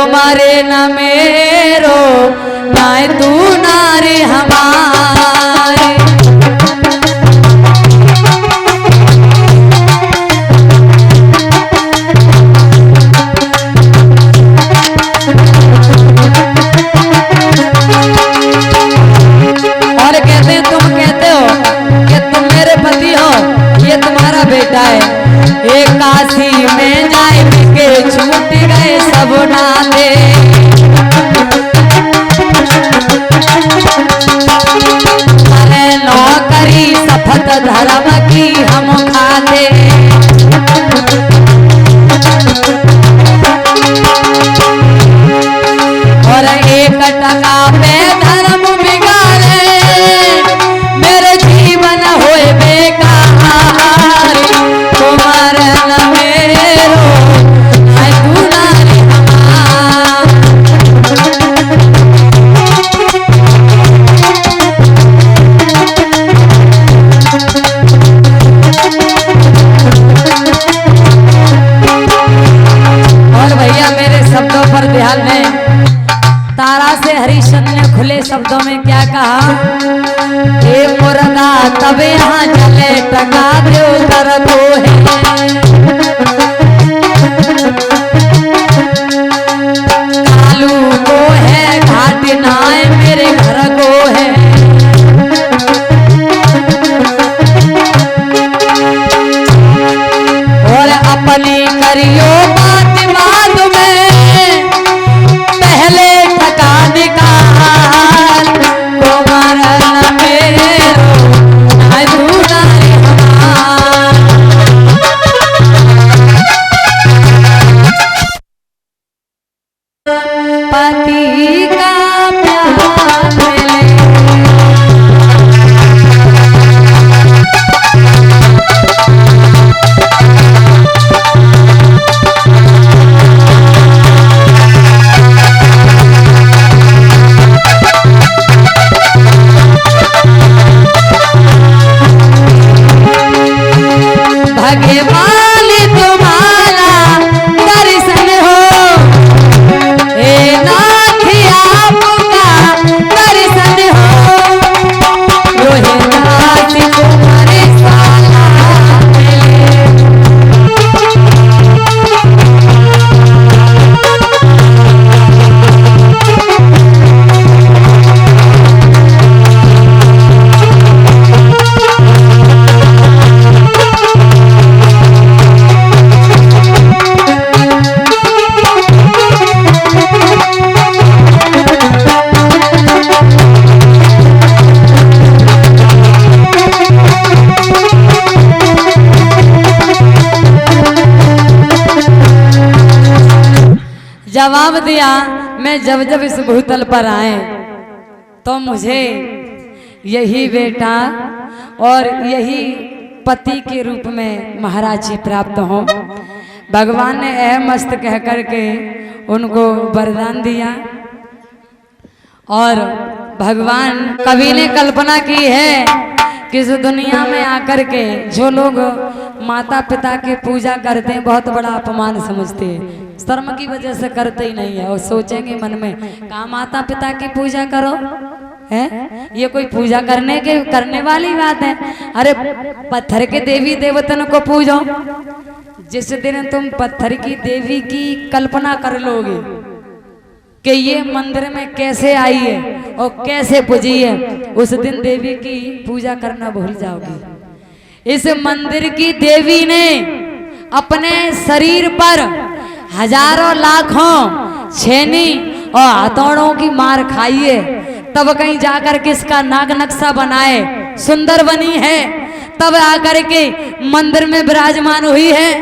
मरे न मेरो ना तू नारी हमारी। और कहते हैं तुम कहते हो कि तुम मेरे पति हो, ये तुम्हारा बेटा है। एक काशी में जाए के छूट गए सब नाते। अरे नौकरी शपथ धर्म की हम खाते। और एक टका पे धर्म बिगाड़े मेरे जीवन होए बेकार। तुम्हारे न मेरो ना तू नारी हमार। और भैया मेरे शब्दों पर ध्यान दें। तारा से हरिश्चंद्र ने खुले शब्दों में क्या कहा? हे मुर्गा तब यहाँ चले टका दे उधर को है। कालू को है घाट नाय मेरे घर को है। और अपनी करियो बात बाद में पहले ठका निकाल। तुम्हारा न मेरो ना तू नारी हमार। पति का प्यार मिले भगवान तुम्हारा दर्शन हो। हे नाथ आपका दर्शन हो। रोहिनाथ तुम्हारे साला मिले। जवाब दिया, मैं जब जब इस भूतल पर आए तो मुझे यही बेटा और यही पति के रूप में महाराज जी प्राप्त हों। भगवान ने यह मस्त कह करके उनको वरदान दिया। और भगवान कवि ने कल्पना की है कि इस दुनिया में आकर के जो लोग माता पिता की पूजा करते हैं बहुत बड़ा अपमान समझते हैं। शर्म की वजह से करते ही नहीं है और सोचेंगे मन में कहा माता पिता की पूजा करो है, ये कोई पूजा करने वाली बात है। अरे पत्थर के देवी देवतन को पूजो। जिस दिन तुम पत्थर की देवी की कल्पना कर लोगे कि ये मंदिर में कैसे आई है और कैसे पूजी है, उस दिन देवी की पूजा करना भूल जाओगे। इस मंदिर की देवी ने अपने शरीर पर हजारों लाखों छेनी और हथौड़ों की मार खाई है, तब कहीं जाकर के इसका नाग नक्शा बनाए सुंदर बनी है, तब आकर के मंदिर में विराजमान हुई है।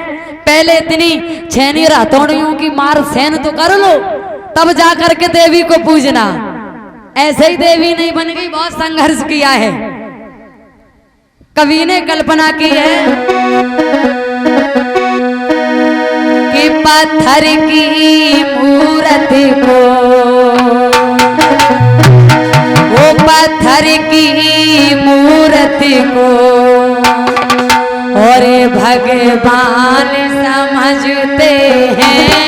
पहले इतनी छेनी और हथौड़ियों की मार सहन तो कर लो, तब जाकर के देवी को पूजना। ऐसे ही देवी नहीं बन गई, बहुत संघर्ष किया है। कवि ने कल्पना की है कि पत्थर की मूर्ति को, वो पत्थर की मूर्ति को और भगवान समझते हैं।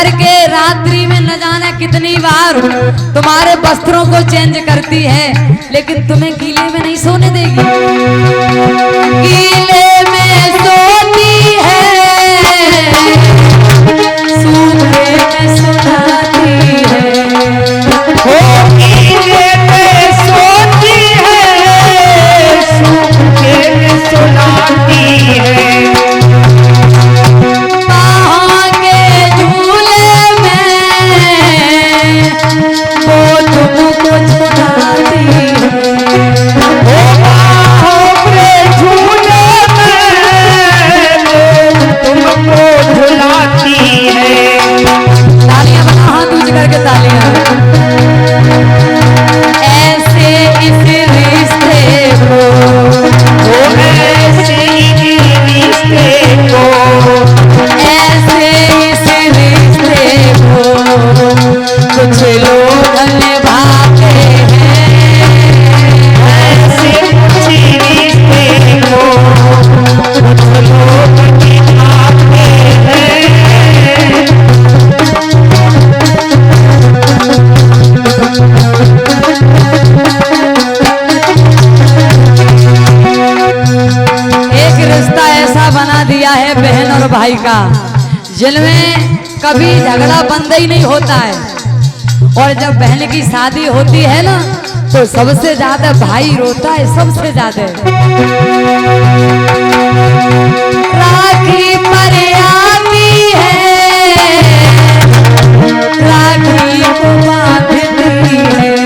करके रात्रि में न जाने कितनी बार तुम्हारे वस्त्रों को चेंज करती है, लेकिन तुम्हें गीले में नहीं सोने देगी। गीले में सोती है, सूखे में सुलाती है। ओ गीले में सोती है, सूखे में सुलाती है। भाई का जिनमें कभी झगड़ा बंद ही नहीं होता है, और जब बहन की शादी होती है ना तो सबसे ज्यादा भाई रोता है, सबसे ज्यादा। राखी पर आती है, राखी को बांधती है।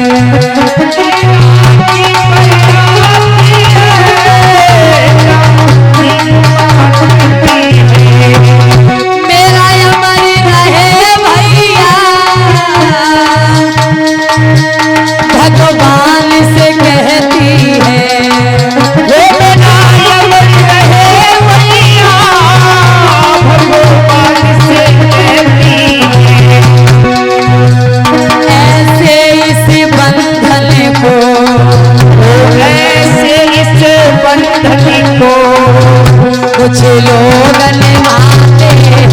कुछ लोग निभाते हैं,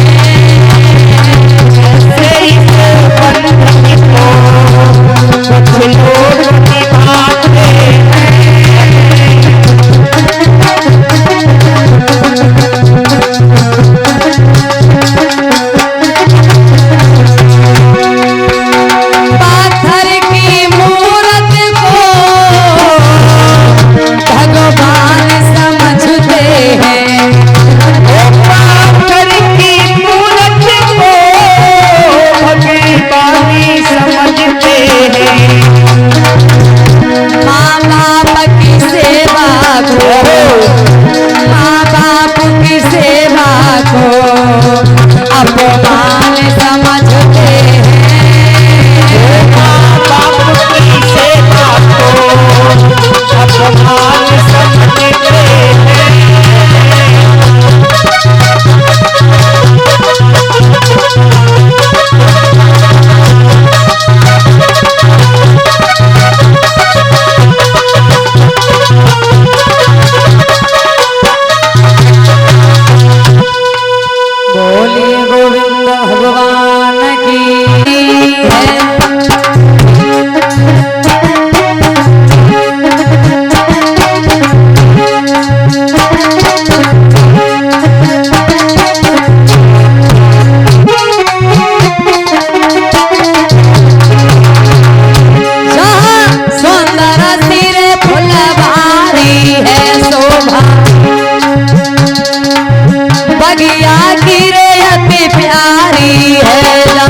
कुछ लोग निभाते पाथर की मूरत को भगवान समझते हैं। माँ बाप की सेवा को, माँ बाप की सेवा को अपमान समझते हैं। माँ बाप की सेवा को अपमान समझते हैं। बोलिए गोविंद भगवान की है। जहाँ सुंदर सिर फुलवारी है शोभा, बगिया की रे अति प्यारी है जहाँ।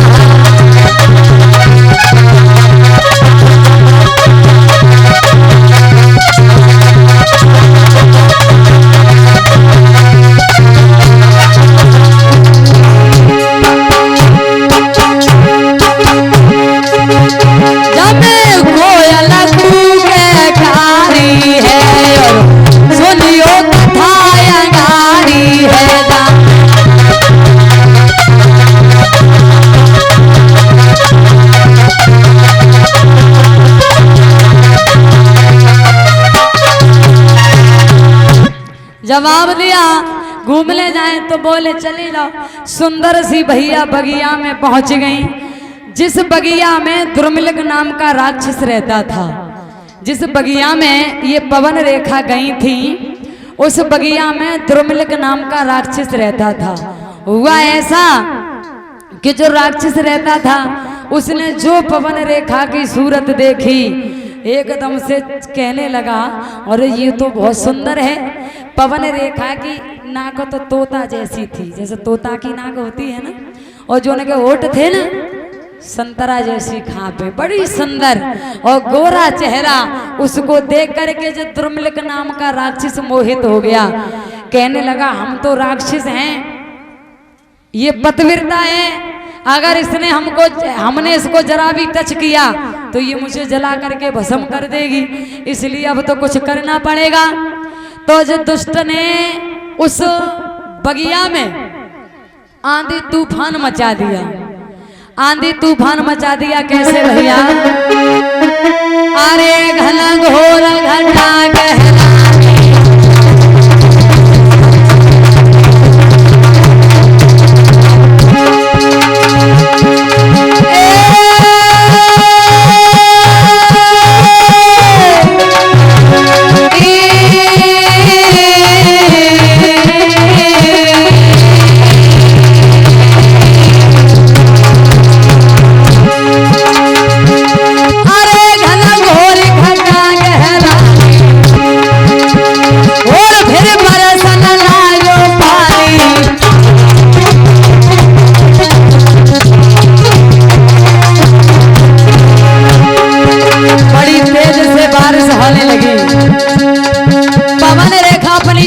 जब कोयल कूके कारी है और सुनियो कथा अंगारी है जहाँ। जवाब दिया घूमने जाए तो बोले चले जाओ। सुंदर सी भैया बगिया में पहुंच गई, जिस बगिया में दुर्मिलक नाम का राक्षस रहता था। जिस बगिया में ये पवन रेखा गई थी, उस बगिया में दुर्मिलक नाम का राक्षस रहता था। हुआ ऐसा कि जो राक्षस रहता था उसने जो पवन रेखा की सूरत देखी, एकदम से कहने लगा, अरे ये तो बहुत सुंदर है। पवन रेखा की नाक तो तोता जैसी थी, जैसे तोता की नाक होती है ना, और जो उनके होठ थे ना संतरा जैसी खापे, बड़ी सुंदर और गोरा चेहरा। उसको देख करके जो दुर्मिलक नाम का राक्षस मोहित हो गया, कहने लगा हम तो राक्षस हैं, ये पतिव्रता है, अगर हमने इसको जरा भी टच किया तो ये मुझे जला करके भस्म कर देगी, इसलिए अब तो कुछ करना पड़ेगा। तो जो दुष्ट ने उस बगिया में आंधी तूफान मचा दिया। आंधी तूफान मचा दिया कैसे भैया? अरे घना घोर घटा गहरा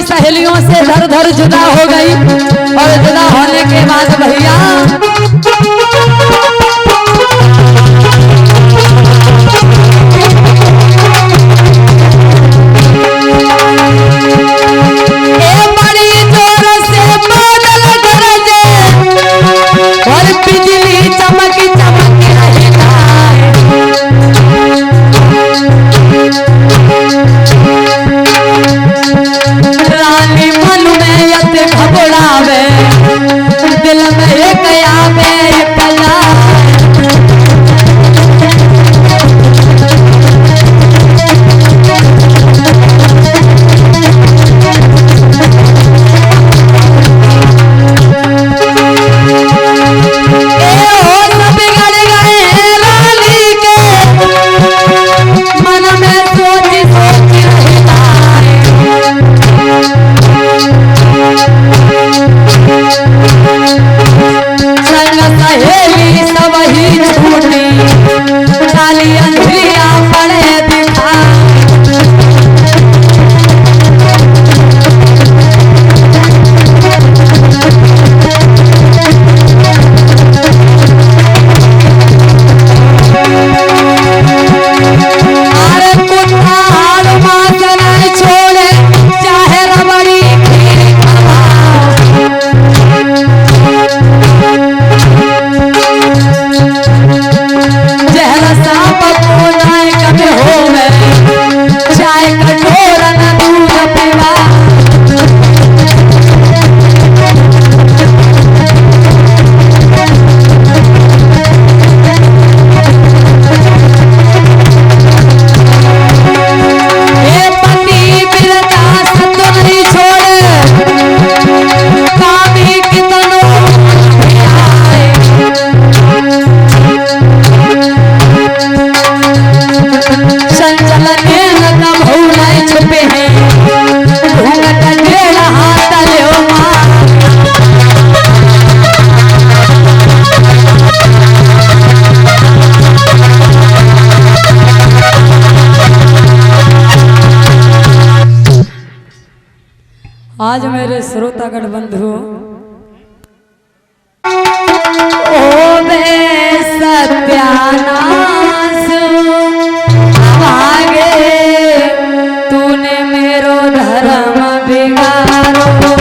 सहेलियों से धर धर जुदा हो गई, और जुदा होने के बाद भैया बड़ी जोर से बादल गरजे और बिजली चमक चमक रही रानी मन में यत घबरावे, दिल में एक आवे कला। आज मेरे श्रोतागण बंधु ओ बे सत्यानाश भागे तूने मेरो धर्म बिगाड़ो।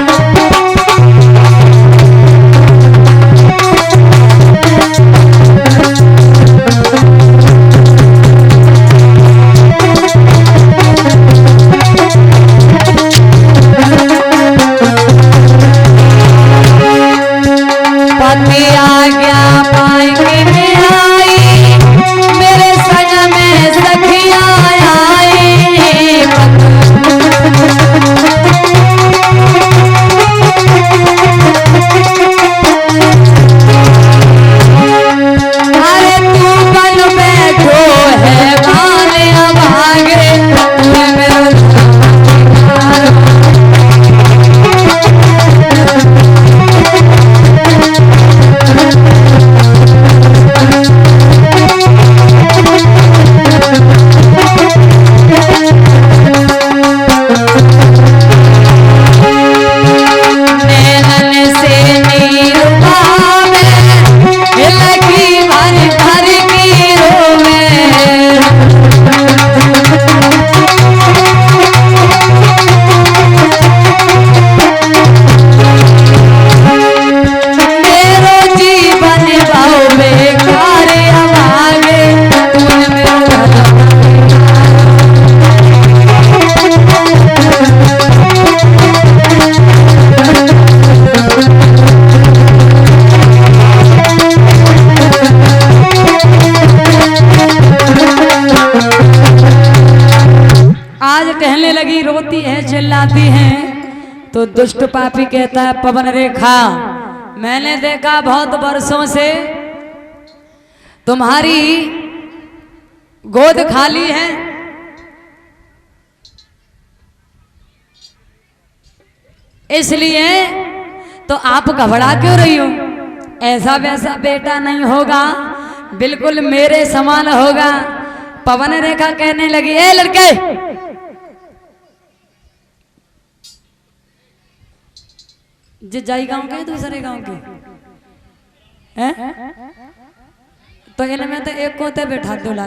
आज्ञा मांगे में आई, मेरे संग में सखियां आई। अरे तू बन बैठो है गाने भागे, तू मेरा कहने लगी, रोती है चिल्लाती है। तो दुष्ट पापी कहता है, पवन रेखा मैंने देखा बहुत वर्षों से तुम्हारी गोद खाली है, इसलिए तो आप घबरा क्यों रही हो? ऐसा वैसा बेटा नहीं होगा, बिल्कुल मेरे समान होगा। पवन रेखा कहने लगी, ए लड़के जाई गांव के दूसरे गांव के हैं? तो इनमें तो एक को ते बैठा दो ला